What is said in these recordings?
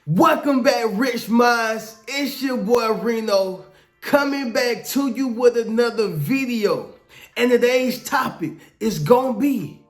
Welcome back, Rich Minds. It's your boy Reno coming back to you with another video. And today's topic is gonna be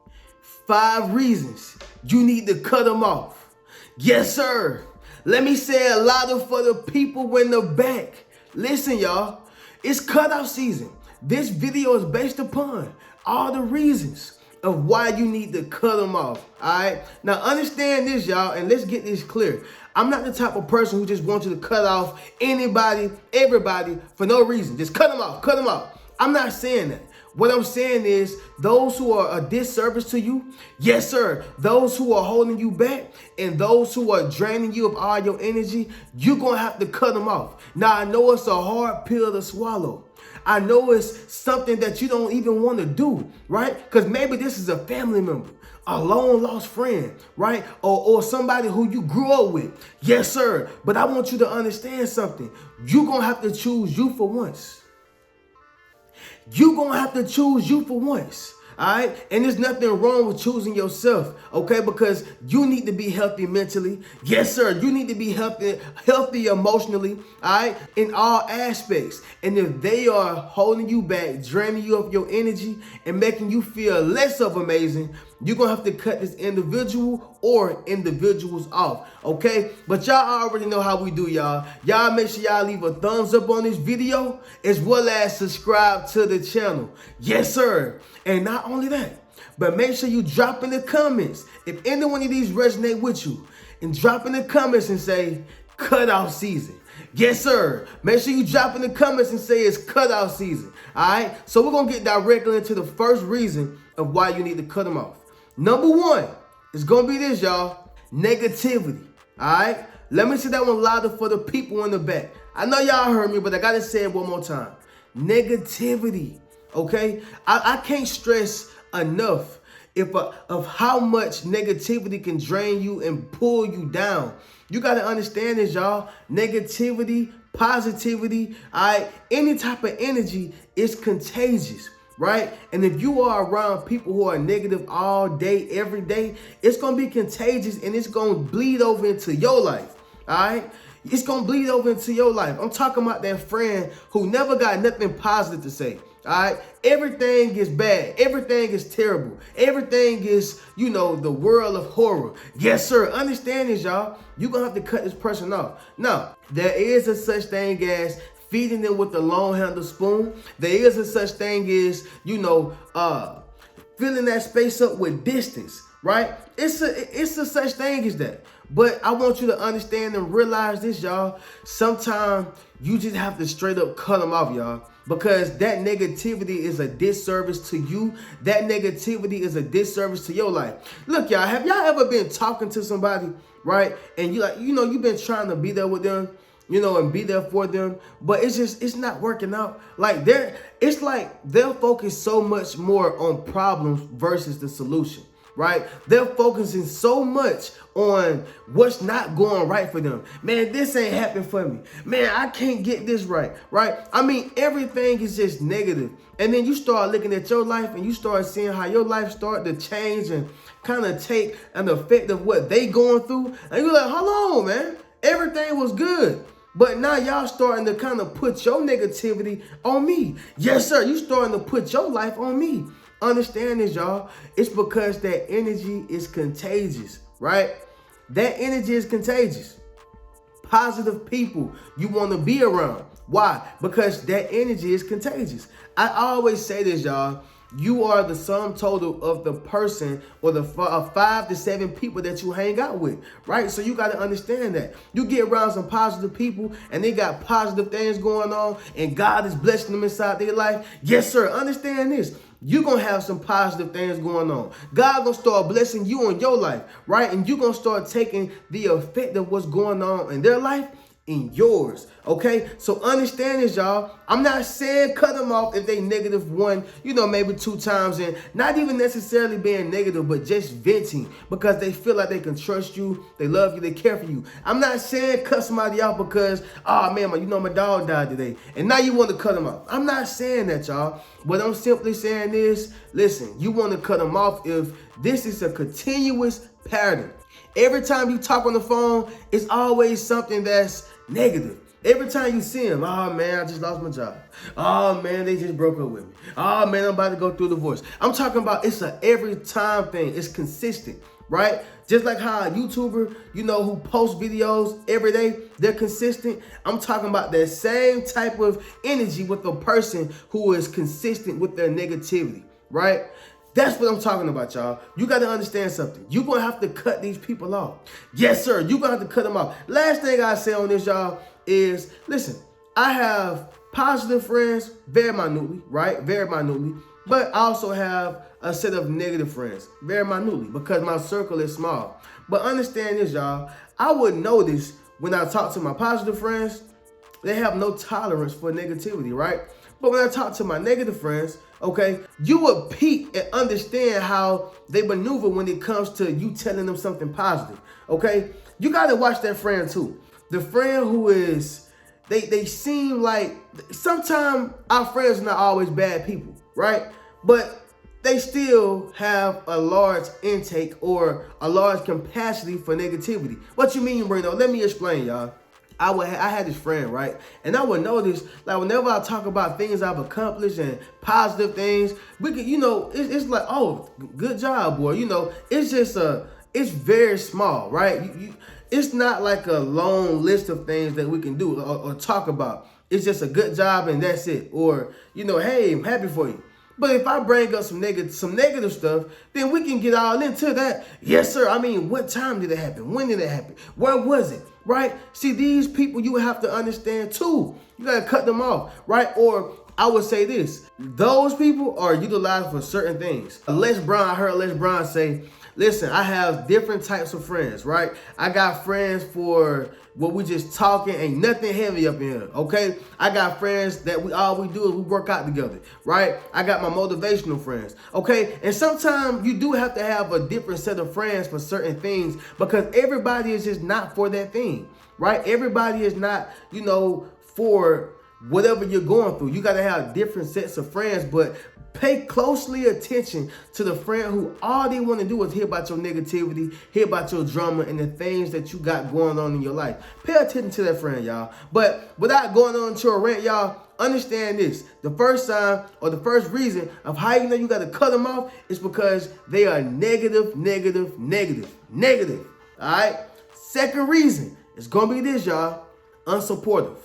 5 reasons you need to cut them off. Yes, sir. Let me say it louder for the people in the back. Listen, y'all. It's cutoff season. This video is based upon all the reasons of why you need to cut them off. All right. Now understand this, y'all, and let's get this clear. I'm not the type of person who just wants you to cut off anybody, everybody for no reason. Just cut them off, cut them off. I'm not saying that. What I'm saying is those who are a disservice to you, yes, sir, those who are holding you back and those who are draining you of all your energy, you're going to have to cut them off. Now, I know it's a hard pill to swallow. I know it's something that you don't even want to do, right? Because maybe this is a family member, a long lost friend, right? Or somebody who you grew up with. Yes, sir. But I want you to understand something. You're going to have to choose you for once. You're going to have to choose you for once. All right. And there's nothing wrong with choosing yourself. OK, because you need to be healthy mentally. Yes, sir. You need to be healthy emotionally. All right. In all aspects. And if they are holding you back, draining you of your energy and making you feel less of amazing, you're going to have to cut this individual or individuals off. OK, but y'all already know how we do, y'all. Y'all make sure y'all leave a thumbs up on this video as well as subscribe to the channel. Yes, sir. And not only that, but make sure you drop in the comments if any one of these resonate with you, and drop in the comments and say cutoff season. Yes, sir. Make sure you drop in the comments and say it's cutoff season. All right. So we're going to get directly into the first reason of why you need to cut them off. Number 1 is going to be this, y'all. Negativity. All right. Let me say that one louder for the people in the back. I know y'all heard me, but I got to say it one more time. Negativity. Okay, I can't stress enough of how much negativity can drain you and pull you down. You got to understand this, y'all. Negativity, positivity, all right, any type of energy is contagious, right? And if you are around people who are negative all day, every day, it's going to be contagious and it's going to bleed over into your life, all right? It's going to bleed over into your life. I'm talking about that friend who never got nothing positive to say. All right. Everything is bad. Everything is terrible. Everything is, the world of horror. Yes, sir. Understand this, y'all. You're going to have to cut this person off. Now, there is a such thing as feeding them with a long handled spoon. There is a such thing as, filling that space up with distance, right? It's a such thing as that. But I want you to understand and realize this, y'all. Sometimes you just have to straight up cut them off, y'all. Because that negativity is a disservice to you. That negativity is a disservice to your life. Look, y'all, have y'all ever been talking to somebody, right? And you've been trying to be there with them, and be there for them, but it's not working out. Like it's like they're focused so much more on problems versus the solution. Right? They're focusing so much on what's not going right for them. Man, this ain't happening for me. Man, I can't get this right. Right? I mean, everything is just negative. And then you start looking at your life and you start seeing how your life start to change and kind of take an effect of what they going through. And you're like, hold on, man. Everything was good. But now y'all starting to kind of put your negativity on me. Yes, sir. You starting to put your life on me. Understand this, y'all. It's because that energy is contagious, right? That energy is contagious. Positive people you want to be around. Why? Because that energy is contagious. I always say this, y'all. You are the sum total of the person or the 5 to 7 people that you hang out with, right? So you got to understand that. You get around some positive people and they got positive things going on and God is blessing them inside their life. Yes, sir. Understand this. You're going to have some positive things going on. God going to start blessing you in your life, right? And you're going to start taking the effect of what's going on in their life in yours. Okay, so understand this, y'all. I'm not saying cut them off if they negative 1, maybe 2 times, and not even necessarily being negative, but just venting because they feel like they can trust you, they love you, they care for you. I'm not saying cut somebody off because, oh man, my dog died today and now you want to cut them off. I'm not saying that, y'all. What I'm simply saying is, listen, you want to cut them off if this is a continuous pattern. Every time you talk on the phone, it's always something that's negative. Every time you see him, oh man, I just lost my job. Oh man, they just broke up with me. Oh man, I'm about to go through a divorce. I'm talking about it's a every time thing. It's consistent, right? Just like how a YouTuber, who posts videos every day, they're consistent. I'm talking about that same type of energy with a person who is consistent with their negativity, right? That's what I'm talking about, y'all. You got to understand something. You're going to have to cut these people off. Yes, sir. You're going to have to cut them off. Last thing I say on this, y'all, is, listen, I have positive friends, very minutely, right? Very minutely. But I also have a set of negative friends, very minutely, because my circle is small. But understand this, y'all. I would notice when I talk to my positive friends, they have no tolerance for negativity, right? But when I talk to my negative friends, okay, you would peek and understand how they maneuver when it comes to you telling them something positive, okay? You got to watch that friend too. The friend who is, they seem like, sometimes our friends are not always bad people, right? But they still have a large intake or a large capacity for negativity. What you mean, Bruno? Let me explain, y'all. I had this friend, right? And I would notice, like, whenever I talk about things I've accomplished and positive things, we could, it's like, oh, good job, boy. It's just it's very small, right? It's not like a long list of things that we can do or talk about. It's just a good job and that's it. Or, hey, I'm happy for you. But if I bring up some negative stuff, then we can get all into that. Yes, sir. I mean, what time did it happen? When did it happen? Where was it? Right? See, these people you have to understand too. You got to cut them off, right? Or I would say this. Those people are utilized for certain things. I heard Les Brown say, listen, I have different types of friends, right? I got friends for what we just talking, ain't nothing heavy up in here, okay? I got friends that all we do is we work out together, right? I got my motivational friends, okay? And sometimes you do have to have a different set of friends for certain things because everybody is just not for that thing, right? Everybody is not, for whatever you're going through. You got to have different sets of friends, but pay closely attention to the friend who all they want to do is hear about your negativity, hear about your drama, and the things that you got going on in your life. Pay attention to that friend, y'all. But without going on to a rant, y'all, understand this. The first sign or the first reason of how you know you got to cut them off is because they are negative. All right? Second reason is going to be this, y'all. Unsupportive.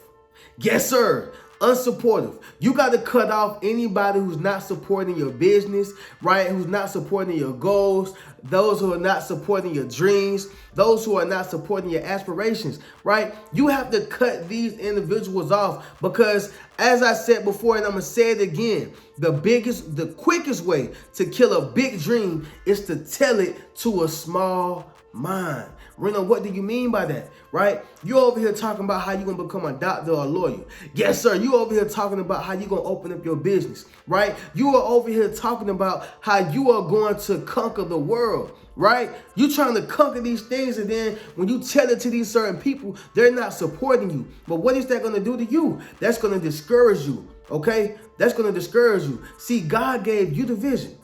Yes, sir. Unsupportive. You got to cut off anybody who's not supporting your business, right? Who's not supporting your goals, those who are not supporting your dreams, those who are not supporting your aspirations, right? You have to cut these individuals off because, as I said before, and I'm going to say it again, the quickest way to kill a big dream is to tell it to a small mind. Reno, what do you mean by that, right? You over here talking about how you're going to become a doctor or a lawyer. Yes, sir. You over here talking about how you're going to open up your business, right? You are over here talking about how you are going to conquer the world, right? You trying to conquer these things, and then when you tell it to these certain people, they're not supporting you. But what is that going to do to you? That's going to discourage you, okay? That's going to discourage you. See, God gave you the vision.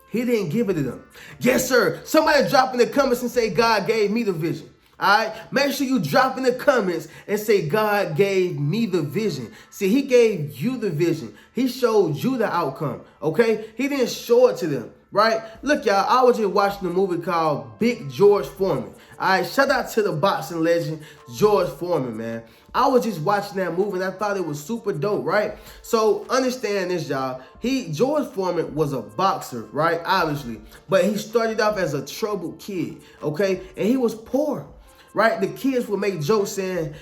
He didn't give it to them. Yes, sir. Somebody drop in the comments and say, God gave me the vision. All right. Make sure you drop in the comments and say, God gave me the vision. See, he gave you the vision. He showed you the outcome. Okay. He didn't show it to them. Right. Look, y'all, I was just watching a movie called Big George Foreman. All right. Shout out to the boxing legend, George Foreman, man. I was just watching that movie and I thought it was super dope, right? So understand this, y'all. George Foreman was a boxer, right? Obviously. But he started off as a troubled kid, okay? And he was poor, right? The kids would make jokes saying,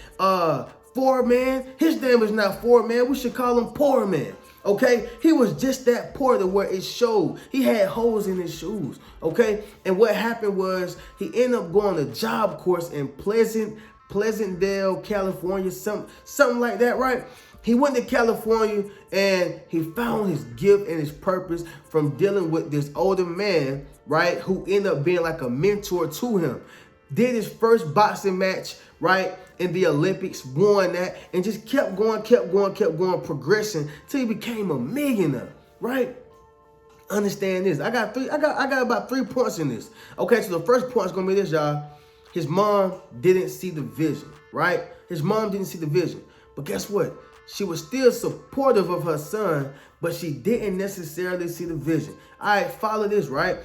Foreman, his name is not Foreman. We should call him Poor Man. Okay, he was just that poor to where it showed. He had holes in his shoes. Okay, and what happened was he ended up going to job course in Pleasantdale, California, something like that, right? He went to California and he found his gift and his purpose from dealing with this older man, right? Who ended up being like a mentor to him. Did his first boxing match, right, in the Olympics, won that, and just kept going, progressing till he became a millionaire, right? Understand this. I got about 3 points in this. Okay, so the first point is gonna be this, y'all. His mom didn't see the vision, right? His mom didn't see the vision. But guess what? She was still supportive of her son, but she didn't necessarily see the vision. All right, follow this, right?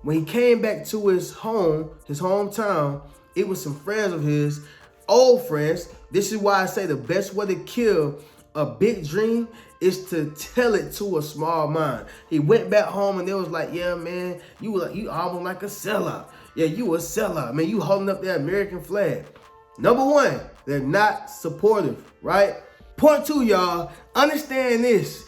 When he came back to his hometown, it was some friends of his, old friends. This is why I say the best way to kill a big dream is to tell it to a small mind. He went back home and they was like, yeah, man, you almost like a sellout. Yeah, you a sellout, man. You holding up that American flag. Number one, they're not supportive, right? Point two, y'all, understand this.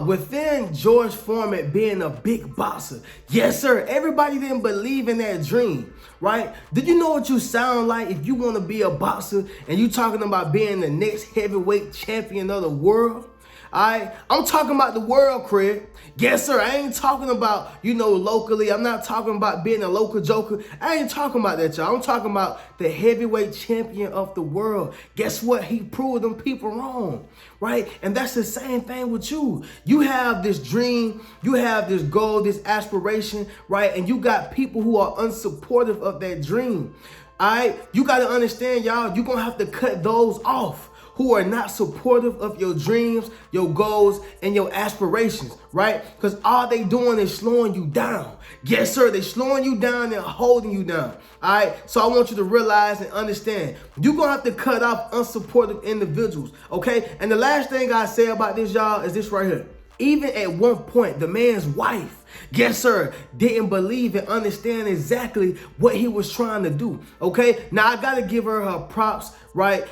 Within George Foreman being a big boxer, yes, sir, everybody didn't believe in that dream, right? Did you know what you sound like if you want to be a boxer and you talking about being the next heavyweight champion of the world? I'm talking about the world, Craig. Yes, sir. I ain't talking about, locally. I'm not talking about being a local joker. I ain't talking about that, y'all. I'm talking about the heavyweight champion of the world. Guess what? He proved them people wrong, right? And that's the same thing with you. You have this dream, you have this goal, this aspiration, right? And you got people who are unsupportive of that dream. All right? You got to understand, y'all, you're going to have to cut those off who are not supportive of your dreams, your goals, and your aspirations, right? Because all they doing is slowing you down. Yes, sir, they slowing you down and holding you down, all right? So I want you to realize and understand, you're going to have to cut off unsupportive individuals, okay? And the last thing I say about this, y'all, is this right here. Even at one point, the man's wife, yes, sir, didn't believe and understand exactly what he was trying to do, okay? Now, I got to give her props, right?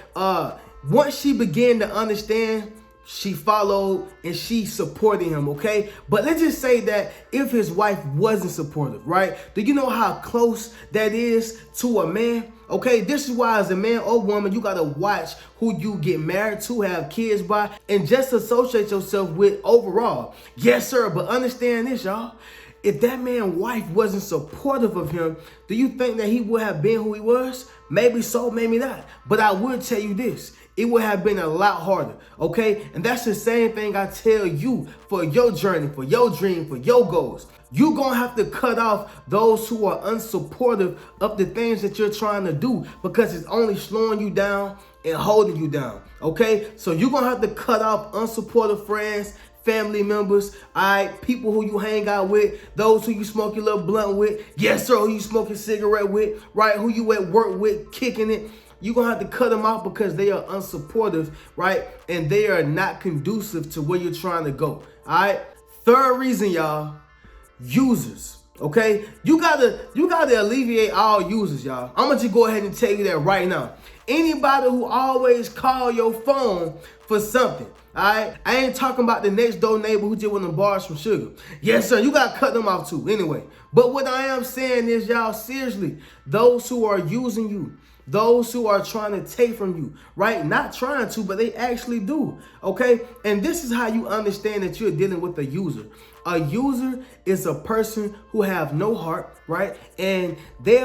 Once she began to understand, she followed and she supported him, okay? But let's just say that if his wife wasn't supportive, right? Do you know how close that is to a man? Okay, this is why as a man or woman, you gotta watch who you get married to, have kids by, and just associate yourself with overall. Yes, sir, but understand this, y'all. If that man's wife wasn't supportive of him, do you think that he would have been who he was? Maybe so, maybe not. But I would tell you this. It would have been a lot harder, okay? And that's the same thing I tell you for your journey, for your dream, for your goals. You're going to have to cut off those who are unsupportive of the things that you're trying to do because it's only slowing you down and holding you down, okay? So you're going to have to cut off unsupportive friends, family members, all right, people who you hang out with, those who you smoke your little blunt with, yes, sir, who you smoke your cigarette with, right, who you at work with, kicking it. You're going to have to cut them off because they are unsupportive, right? And they are not conducive to where you're trying to go, all right? Third reason, y'all, users, okay? You gotta alleviate all users, y'all. I'm going to just go ahead and tell you that right now. Anybody who always call your phone for something, all right? I ain't talking about the next door neighbor who just want to borrow some sugar. Yes, sir, you got to cut them off too, anyway. But what I am saying is, y'all, seriously, those who are using you, those who are trying to take from you, right? Not trying to, but they actually do, okay? And this is how you understand that you're dealing with a user. A user is a person who have no heart, right? And they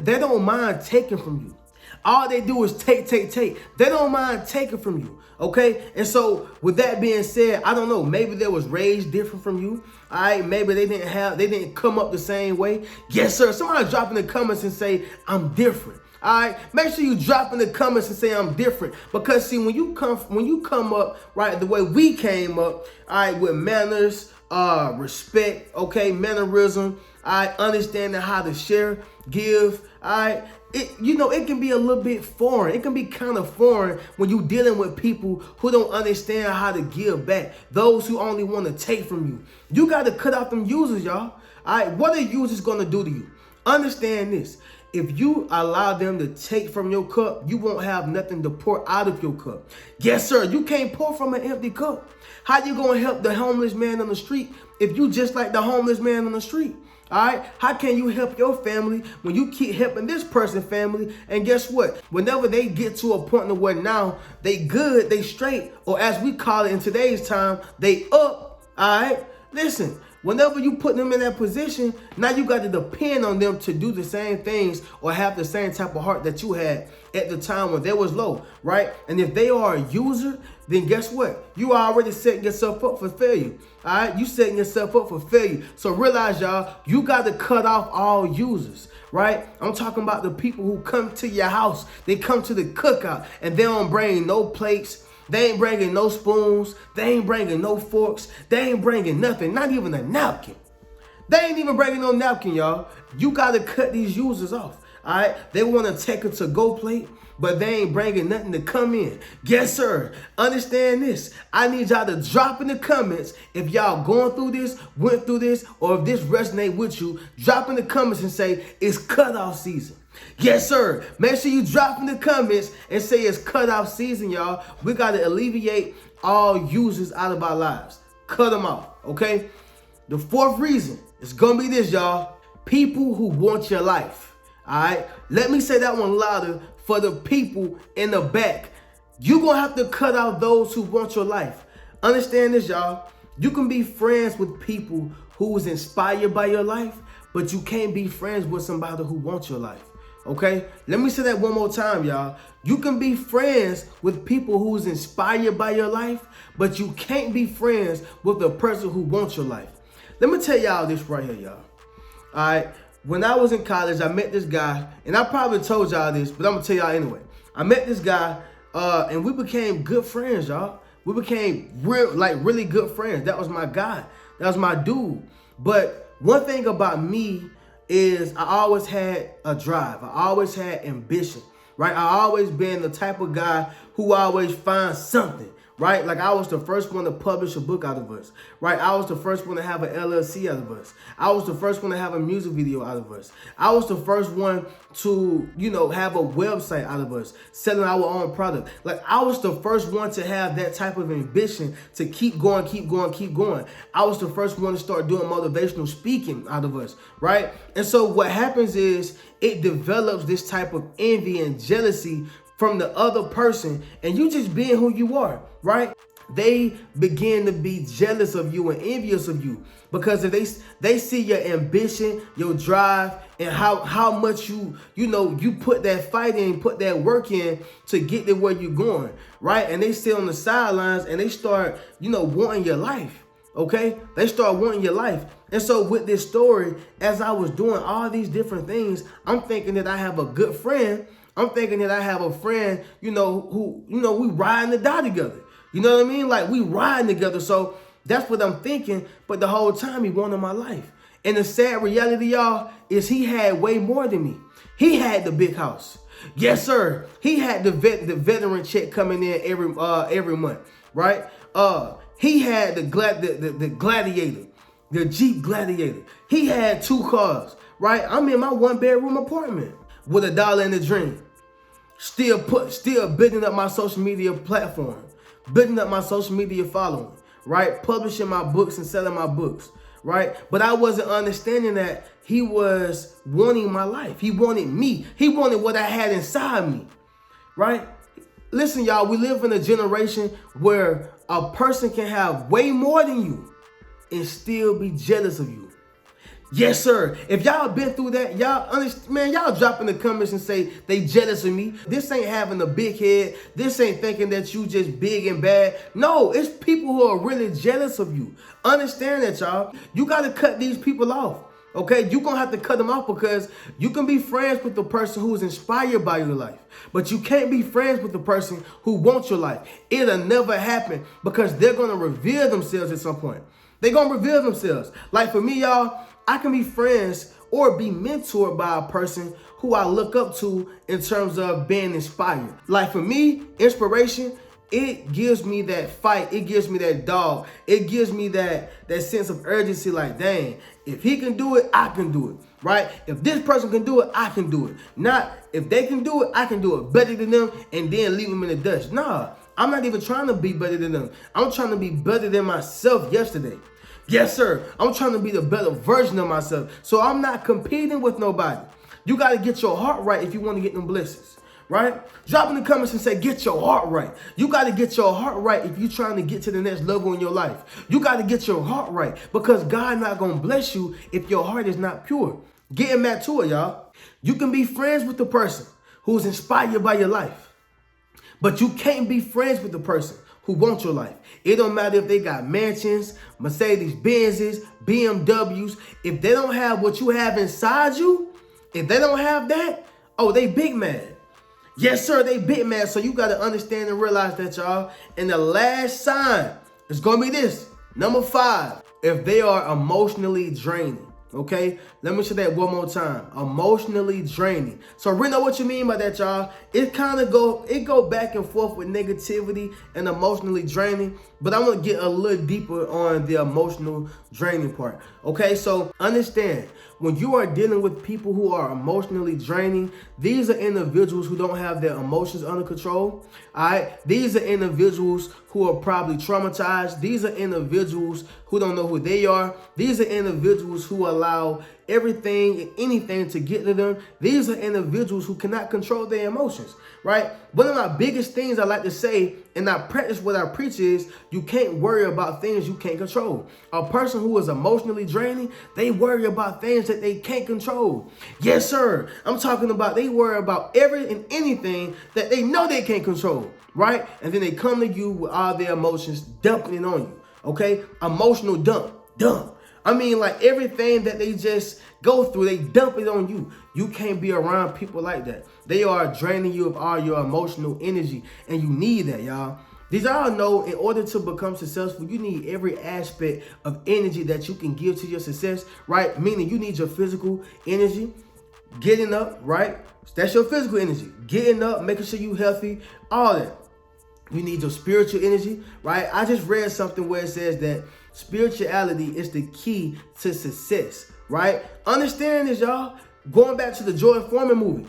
don't mind taking from you. All they do is take. They don't mind taking from you, okay? And so with that being said, I don't know, maybe they was raised different from you. All right, maybe they didn't come up the same way. Yes, sir. Somebody drop in the comments and say, I'm different. All right, make sure you drop in the comments and say I'm different, because see, when you come up right the way we came up, all right, with manners, respect, okay, mannerism, all right, understanding how to share, give, all right. It can be a little bit foreign. It can be kind of foreign when you're dealing with people who don't understand how to give back. Those who only want to take from you. You got to cut out them users, y'all. All right, what are users going to do to you? Understand this. If you allow them to take from your cup, you won't have nothing to pour out of your cup. Yes, sir, you can't pour from an empty cup. How you going to help the homeless man on the street if you just like the homeless man on the street? All right, how can you help your family when you keep helping this person's family? And guess what? Whenever they get to a point where now they good, they straight, or as we call it in today's time, they up, all right? Listen, Whenever you put them in that position, now you got to depend on them to do the same things or have the same type of heart that you had at the time when they was low, right? And if they are a user, then guess what? You are already setting yourself up for failure, all right? You setting yourself up for failure. So realize, y'all, you got to cut off all users, right? I'm talking about the people who come to your house. They come to the cookout and they don't bring no plates. They ain't bringing no spoons. They ain't bringing no forks. They ain't bringing nothing, not even a napkin. They ain't even bringing no napkin, y'all. You got to cut these users off, all right? They want to take a to-go plate, but they ain't bringing nothing to come in. Yes, sir. Understand this. I need y'all to drop in the comments if y'all going through this, went through this, or if this resonates with you. Drop in the comments and say it's cutoff season. Yes, sir. Make sure you drop in the comments and say it's cutoff season, y'all. We got to alleviate all users out of our lives. Cut them off, okay? The fourth reason is going to be this, y'all. People who want your life, all right? Let me say that one louder for the people in the back. You're going to have to cut out those who want your life. Understand this, y'all. You can be friends with people who is inspired by your life, but you can't be friends with somebody who wants your life. Okay, let me say that one more time, y'all. You can be friends with people who's inspired by your life, but you can't be friends with a person who wants your life. Let me tell y'all this right here, y'all. All right, when I was in college, I met this guy, and I probably told y'all this, but I'm gonna tell y'all anyway. I met this guy, and we became good friends, y'all. We became really good friends. That was my guy. That was my dude. But one thing about me is I always had a drive. I always had ambition, right? I always been the type of guy who always finds something, right? Like I was the first one to publish a book out of us, right? I was the first one to have an LLC out of us. I was the first one to have a music video out of us. I was the first one to, have a website out of us, selling our own product. Like I was the first one to have that type of ambition to keep going, keep going, keep going. I was the first one to start doing motivational speaking out of us, right? And so what happens is it develops this type of envy and jealousy from the other person, and you just being who you are, right? They begin to be jealous of you and envious of you because if they see your ambition, your drive, and how much you put that fight in, put that work in to get to where you're going, right? And they sit on the sidelines and they start, wanting your life. Okay, they start wanting your life. And so with this story, as I was doing all these different things, I'm thinking that I have a good friend. I'm thinking that I have a friend, who, we ride and die together. You know what I mean? Like we riding together. So that's what I'm thinking. But the whole time he wanted my life. And the sad reality, y'all, is he had way more than me. He had the big house. Yes, sir. He had the veteran check coming in every month, right? He had the Gladiator, the Jeep Gladiator. He had 2 cars, right? I'm in my 1-bedroom apartment with $1 in the dream. Still building up my social media platform, building up my social media following, right? Publishing my books and selling my books, right? But I wasn't understanding that he was wanting my life. He wanted me. He wanted what I had inside me, right? Listen, y'all, we live in a generation where a person can have way more than you and still be jealous of you. Yes, sir. If y'all been through that, y'all understand, man, y'all drop in the comments and say they jealous of me. This ain't having a big head. This ain't thinking that you just big and bad. No, it's people who are really jealous of you. Understand that, y'all. You got to cut these people off. Okay, you're going to have to cut them off because you can be friends with the person who is inspired by your life, but you can't be friends with the person who wants your life. It'll never happen because they're going to reveal themselves at some point. They're going to reveal themselves. Like for me, y'all, I can be friends or be mentored by a person who I look up to in terms of being inspired. Like for me, inspiration, it gives me that fight. It gives me that dog. It gives me that sense of urgency. Like, dang, if he can do it, I can do it, right? If this person can do it, I can do it. Not if they can do it, I can do it better than them and then leave them in the dust. Nah, I'm not even trying to be better than them. I'm trying to be better than myself yesterday. Yes, sir. I'm trying to be the better version of myself. So I'm not competing with nobody. You got to get your heart right if you want to get them blessings, right? Drop in the comments and say, get your heart right. You got to get your heart right if you're trying to get to the next level in your life. You got to get your heart right because God not going to bless you if your heart is not pure. Getting back to it, y'all. You can be friends with the person who's inspired by your life, but you can't be friends with the person who wants your life. It don't matter if they got mansions, Mercedes Benzes, BMWs. If they don't have what you have inside you, if they don't have that, oh, they big mad. Yes, sir, they big mad. So you got to understand and realize that, y'all. And the last sign is going to be this. Number 5, if they are emotionally draining. Okay, let me say that one more time. Emotionally draining. So really know what you mean by that, y'all. It kind of go back and forth with negativity and emotionally draining, but I'm gonna get a little deeper on the emotional draining part. Okay, so understand, when you are dealing with people who are emotionally draining, these are individuals who don't have their emotions under control. All right, these are individuals who are probably traumatized. These are individuals who don't know who they are. These are individuals who allow everything and anything to get to them. These are individuals who cannot control their emotions, right? One of my biggest things I like to say, and I practice what I preach, is you can't worry about things you can't control. A person who is emotionally draining, they worry about things that they can't control. Yes, sir. I'm talking about they worry about every and anything that they know they can't control, right? And then they come to you with all their emotions, dumping it on you, okay? Emotional dump. I mean, like everything that they just go through, they dump it on you. You can't be around people like that. They are draining you of all your emotional energy, and you need that, y'all. These all know in order to become successful, you need every aspect of energy that you can give to your success, right? Meaning you need your physical energy, getting up, right? That's your physical energy. Getting up, making sure you healthy, all that. You need your spiritual energy, right? I just read something where it says that spirituality is the key to success, right? Understand this, y'all. Going back to the George Foreman movie.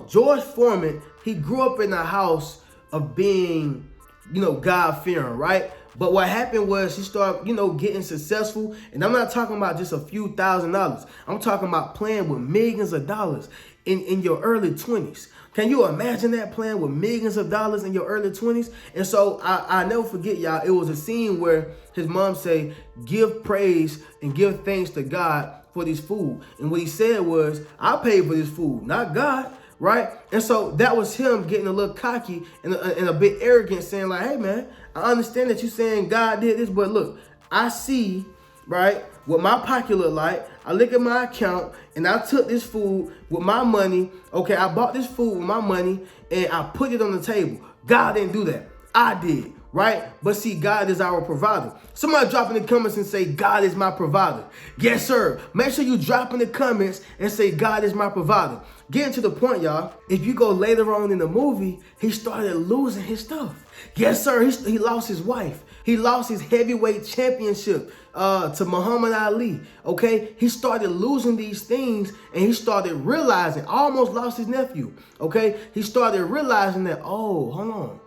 George Foreman, he grew up in a house of being, God-fearing, right? But what happened was he started, getting successful. And I'm not talking about just a few $1,000s. I'm talking about playing with millions of dollars in your early 20s. Can you imagine that, playing with millions of dollars in your early 20s? And so I never forget, y'all, it was a scene where his mom say, give praise and give thanks to God for this food. And what he said was, I paid for this food, not God, right? And so that was him getting a little cocky and a bit arrogant, saying like, hey, man, I understand that you're saying God did this, but look, I see, right, what my pocket look like. I look at my account and I took this food with my money. Okay, I bought this food with my money and I put it on the table. God didn't do that. I did, right? But see, God is our provider. Somebody drop in the comments and say, God is my provider. Yes, sir. Make sure you drop in the comments and say, God is my provider. Getting to the point, y'all. If you go later on in the movie, he started losing his stuff. Yes, sir. He lost his wife. He lost his heavyweight championship to Muhammad Ali. Okay, he started losing these things, and he started realizing, almost lost his nephew. Okay, he started realizing that, oh, hold on,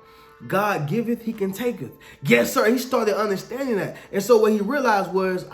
God giveth, he can taketh. Yes, sir. He started understanding that, and so what he realized was,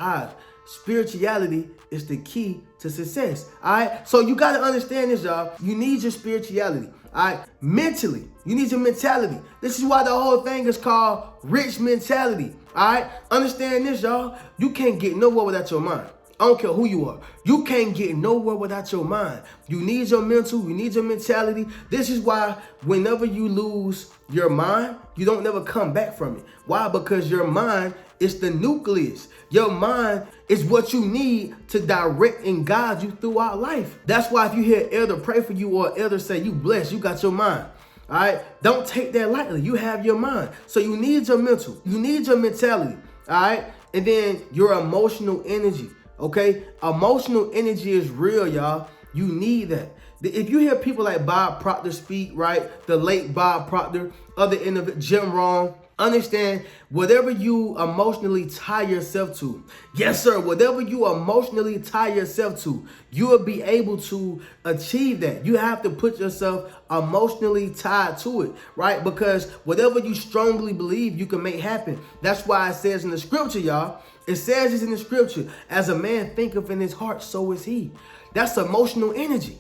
spirituality is the key to success. All right, so you got to understand this, y'all. You need your spirituality. All right, mentally, you need your mentality. This is why the whole thing is called rich mentality. All right, understand this, y'all. You can't get nowhere without your mind. I don't care who you are. You can't get nowhere without your mind. You need your mental. You need your mentality. This is why whenever you lose your mind, you don't never come back from it. Why? Because your mind is the nucleus. Your mind is what you need to direct and guide you throughout life. That's why if you hear elder pray for you or elder say you blessed, you got your mind. All right, don't take that lightly. You have your mind. So you need your mental. You need your mentality. All right, and then your emotional energy. Okay, emotional energy is real, y'all. You need that. If you hear people like Bob Proctor speak, right, the late Bob Proctor, other individuals, Jim Rohn, understand whatever you emotionally tie yourself to. Yes, sir. Whatever you emotionally tie yourself to, you will be able to achieve that. You have to put yourself emotionally tied to it, right? Because whatever you strongly believe, you can make happen. That's why it says in the scripture, y'all, it says this in the scripture, as a man thinketh in his heart, so is he. That's emotional energy.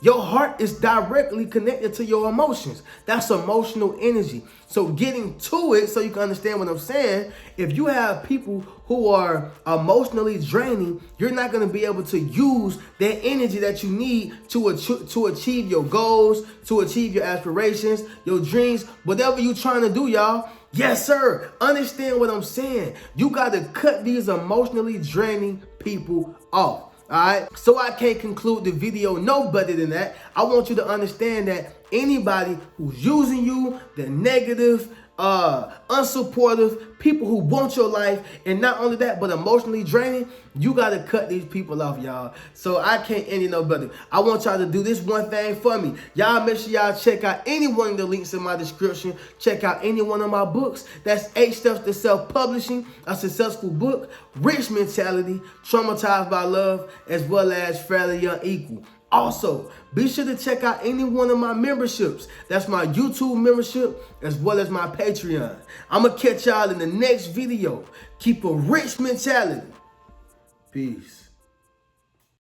Your heart is directly connected to your emotions. That's emotional energy. So getting to it, so you can understand what I'm saying, if you have people who are emotionally draining, you're not going to be able to use that energy that you need to achieve your goals, to achieve your aspirations, your dreams, whatever you're trying to do, y'all. Yes, sir. Understand what I'm saying. You got to cut these emotionally draining people off. All right, so I can't conclude the video no better than that. I want you to understand that anybody who's using you, the negative, unsupportive people who want your life, and not only that, but emotionally draining, you got to cut these people off, y'all. So I can't end it no better. I want y'all to do this one thing for me. Y'all make sure y'all check out any one of the links in my description. Check out any one of my books. That's 8 Steps to Self-Publishing, a Successful Book, Rich Mentality, Traumatized by Love, as well as Fairly Unequal. Also, be sure to check out any one of my memberships. That's my YouTube membership as well as my Patreon. I'm going to catch y'all in the next video. Keep a rich mentality. Peace.